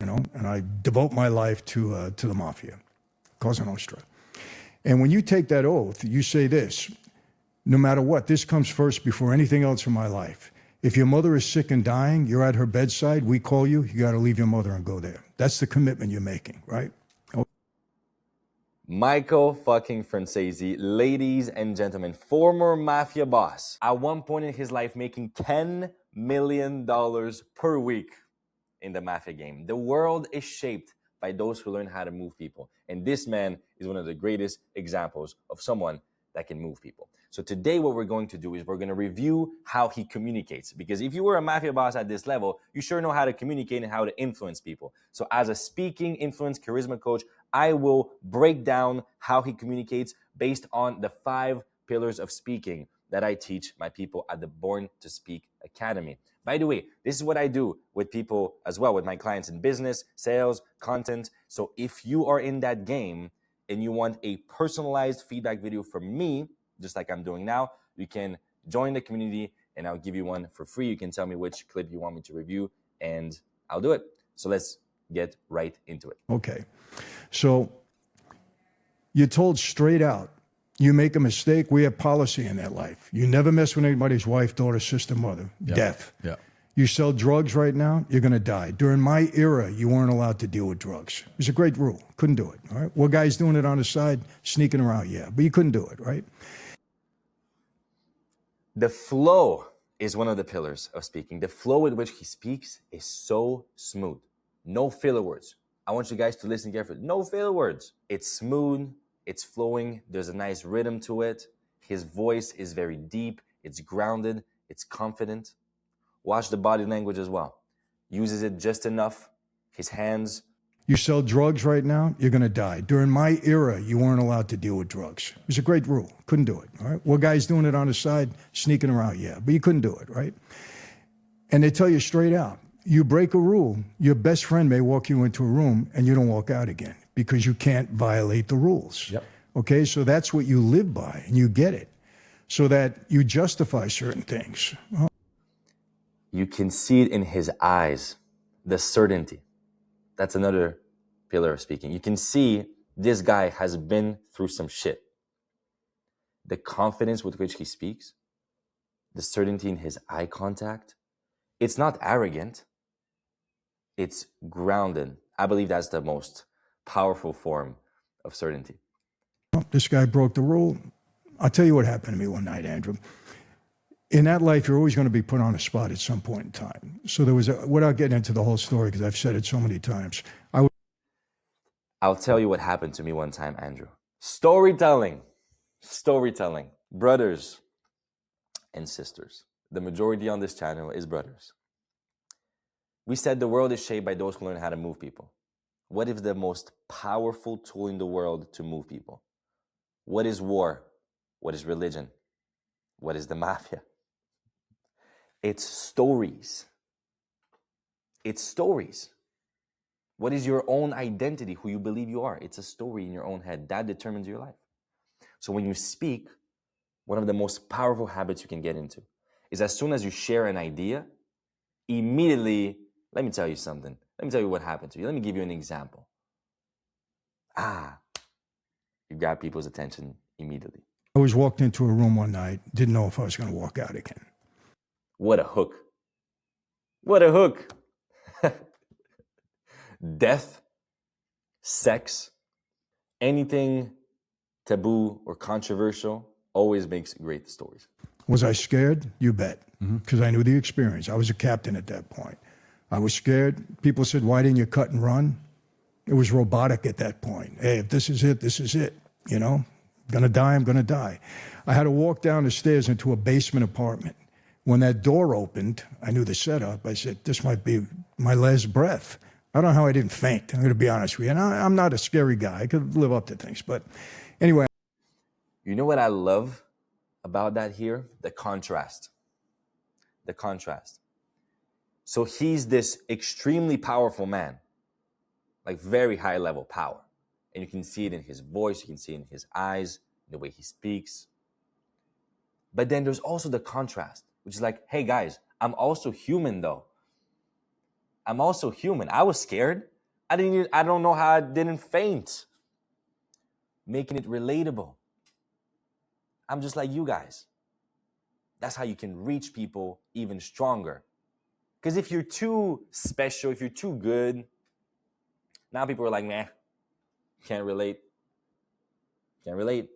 and I devote my life to the Mafia, Cosa Nostra. And when you take that oath, you say this: no matter what, this comes first before anything else in my life. If your mother is sick and dying, you're at her bedside, we call you, you got to leave your mother and go there. That's the commitment you're making, right? Michael fucking Franzese, ladies and gentlemen, former Mafia boss, at one point in his life making $10 million per week in the Mafia game. The world is shaped by those who learn how to move people. And this man is one of the greatest examples of someone that can move people. So today what we're going to do is we're going to review how he communicates. Because if you were a Mafia boss at this level, you sure know how to communicate and how to influence people. So as a speaking, influence, charisma coach, I will break down how he communicates based on the 5 pillars of speaking that I teach my people at the Born to Speak Academy. By the way, this is what I do with people as well, with my clients in business, sales, content. So if you are in that game and you want a personalized feedback video from me, just like I'm doing now, you can join the community and I'll give you one for free. You can tell me which clip you want me to review and I'll do it. So let's get right into it. Okay. So you're told straight out, you make a mistake, we have policy in that life. You never mess with anybody's wife, daughter, sister, mother. Death. Yeah. You sell drugs right now, you're going to die. During my era, you weren't allowed to deal with drugs. It was a great rule. Couldn't do it, all right? Well, guys doing it on the side, sneaking around, yeah. But you couldn't do it, right? The flow is one of the pillars of speaking. The flow with which he speaks is so smooth. No filler words. I want you guys to listen carefully. No filler words. It's smooth. It's flowing. There's a nice rhythm to it. His voice is very deep. It's grounded. It's confident. Watch the body language as well. Uses it just enough. His hands. You sell drugs right now, you're going to die. During my era, you weren't allowed to deal with drugs. It was a great rule. Couldn't do it, all right? Well, guys doing it on the side, sneaking around, yeah. But you couldn't do it, right? And they tell you straight out, you break a rule, your best friend may walk you into a room and you don't walk out again because you can't violate the rules. Yep. Okay, so that's what you live by and you get it so that you justify certain things. Oh. You can see it in his eyes, the certainty. That's another pillar of speaking. You can see this guy has been through some shit. The confidence with which he speaks, the certainty in his eye contact, it's not arrogant. It's grounded. I believe that's the most powerful form of certainty. This guy broke the rule. I'll tell you what happened to me one night, Andrew. In that life, you're always going to be put on a spot at some point in time. So there was without getting into the whole story, because I've said it so many times. I'll tell you what happened to me one time, Andrew. Storytelling. Brothers and sisters. The majority on this channel is brothers. We said the world is shaped by those who learn how to move people. What is the most powerful tool in the world to move people? What is war? What is religion? What is the mafia? It's stories. It's stories. What is your own identity, who you believe you are? It's a story in your own head. That determines your life. So when you speak, one of the most powerful habits you can get into is as soon as you share an idea, immediately, let me tell you something. Let me tell you what happened to you. Let me give you an example. You got people's attention immediately. I was walked into a room one night, didn't know if I was going to walk out again. What a hook. What a hook. Death, sex, anything taboo or controversial always makes great stories. Was I scared? You bet, because I knew the experience. I was a captain at that point. I was scared. People said, why didn't you cut and run? It was robotic at that point. Hey, if this is it, this is it. You know, gonna die, I'm gonna die. I had to walk down the stairs into a basement apartment. When that door opened, I knew the setup. I said, this might be my last breath. I don't know how I didn't faint. I'm going to be honest with you. And I'm not a scary guy. I could live up to things. But anyway. You know what I love about that here? The contrast. The contrast. So he's this extremely powerful man, like very high level power. And you can see it in his voice. You can see it in his eyes, the way he speaks. But then there's also the contrast, which is like, hey guys, I'm also human though. I'm also human. I was scared. I don't know how I didn't faint. Making it relatable. I'm just like you guys. That's how you can reach people even stronger. Because if you're too special, if you're too good, now people are like, meh, can't relate. Can't relate.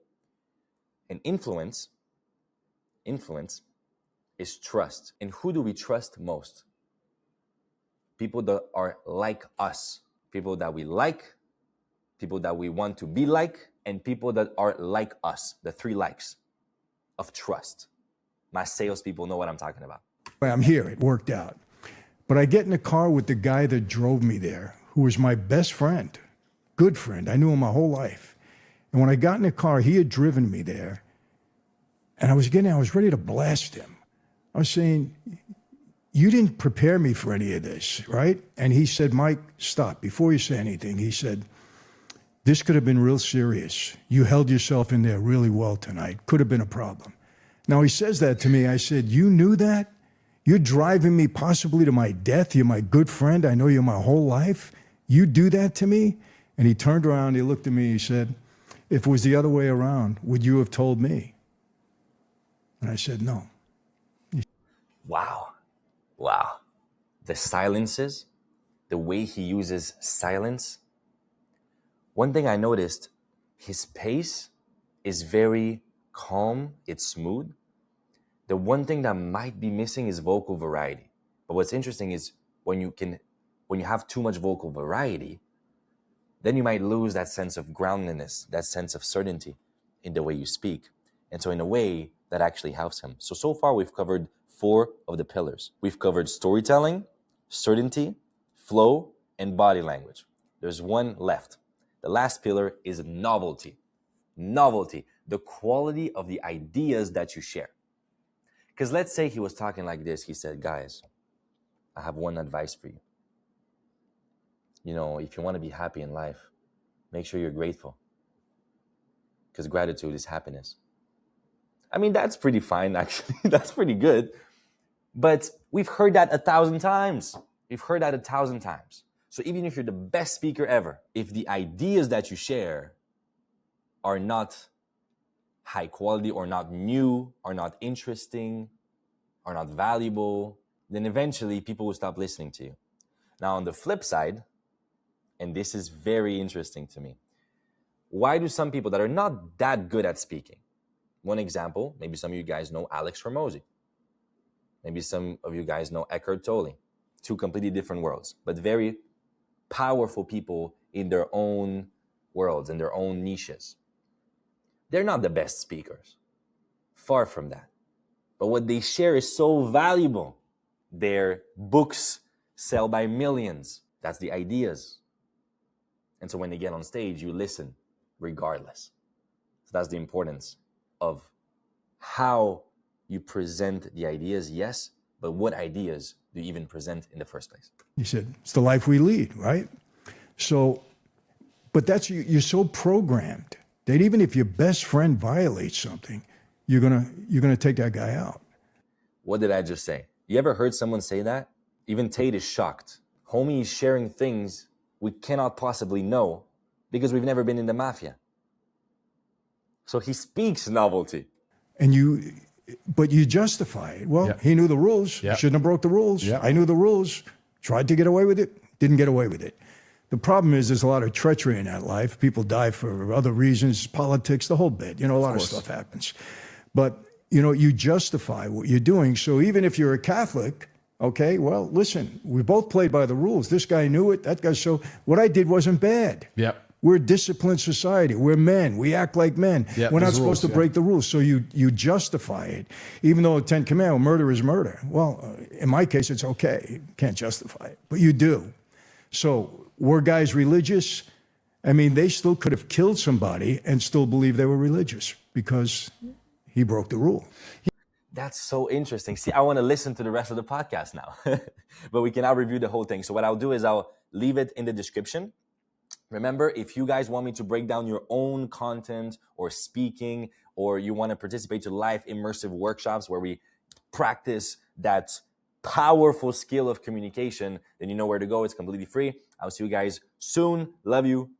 And influence is trust. And who do we trust most? People that are like us. People that we like, people that we want to be like, and people that are like us. The 3 likes of trust. My salespeople know what I'm talking about. I'm here. It worked out. But I get in the car with the guy that drove me there, who was my best friend, good friend. I knew him my whole life. And when I got in the car, he had driven me there. And I was ready to blast him. I was saying, you didn't prepare me for any of this, right? And he said, Mike, stop. Before you say anything, he said, this could have been real serious. You held yourself in there really well tonight. Could have been a problem. Now, he says that to me. I said, you knew that? You're driving me possibly to my death. You're my good friend. I know you my whole life. You do that to me? And he turned around, he looked at me, he said, if it was the other way around, would you have told me? And I said, no. Wow. The silences, the way he uses silence. One thing I noticed, his pace is very calm, it's smooth. The one thing that might be missing is vocal variety. But what's interesting is when you have too much vocal variety, then you might lose that sense of groundedness, that sense of certainty in the way you speak. And so in a way, that actually helps him. So far we've covered 4 of the pillars. We've covered storytelling, certainty, flow, and body language. There's one left. The last pillar is novelty. Novelty, the quality of the ideas that you share. Because let's say he was talking like this. He said, guys, I have one advice for you. You know, if you want to be happy in life, make sure you're grateful. Because gratitude is happiness. I mean, that's pretty fine, actually. That's pretty good. But we've heard that 1,000 times. We've heard that 1,000 times. So even if you're the best speaker ever, if the ideas that you share are not high quality or not new, are not interesting, are not valuable, then eventually people will stop listening to you. Now, on the flip side, and this is very interesting to me, why do some people that are not that good at speaking, one example, maybe some of you guys know Alex Hormozy. Maybe some of you guys know Eckhart Tolle. 2 completely different worlds, but very powerful people in their own worlds, in their own niches. They're not the best speakers. Far from that. But what they share is so valuable. Their books sell by millions. That's the ideas. And so when they get on stage, you listen regardless. So that's the importance of how you present the ideas, yes, but what ideas do you even present in the first place? He said, it's the life we lead, right? So, but that's, you're so programmed that even if your best friend violates something, you're gonna take that guy out. What did I just say? You ever heard someone say that? Even Tate is shocked. Homie is sharing things we cannot possibly know because we've never been in the Mafia. So he speaks novelty. But you justify it. Well, he knew the rules. Shouldn't have broke the rules. I knew the rules. Tried to get away with it. Didn't get away with it. The problem is there's a lot of treachery in that life. People die for other reasons, politics, the whole bit. You know, a lot of stuff happens. But, you know, you justify what you're doing. So even if you're a Catholic, okay, well, listen, we both played by the rules. This guy knew it. That guy, so what I did wasn't bad. We're a disciplined society. We're men. We act like men. We're not supposed to break the rules. So you justify it. Even though the 10 Commandments, murder is murder. Well, in my case, it's okay. You can't justify it. But you do. So were guys religious? I mean, they still could have killed somebody and still believe they were religious because he broke the rule. That's so interesting. See, I want to listen to the rest of the podcast now. But we can now review the whole thing. So what I'll do is I'll leave it in the description. Remember, if you guys want me to break down your own content or speaking, or you want to participate to live immersive workshops where we practice that powerful skill of communication, then you know where to go. It's completely free. I'll see you guys soon. Love you.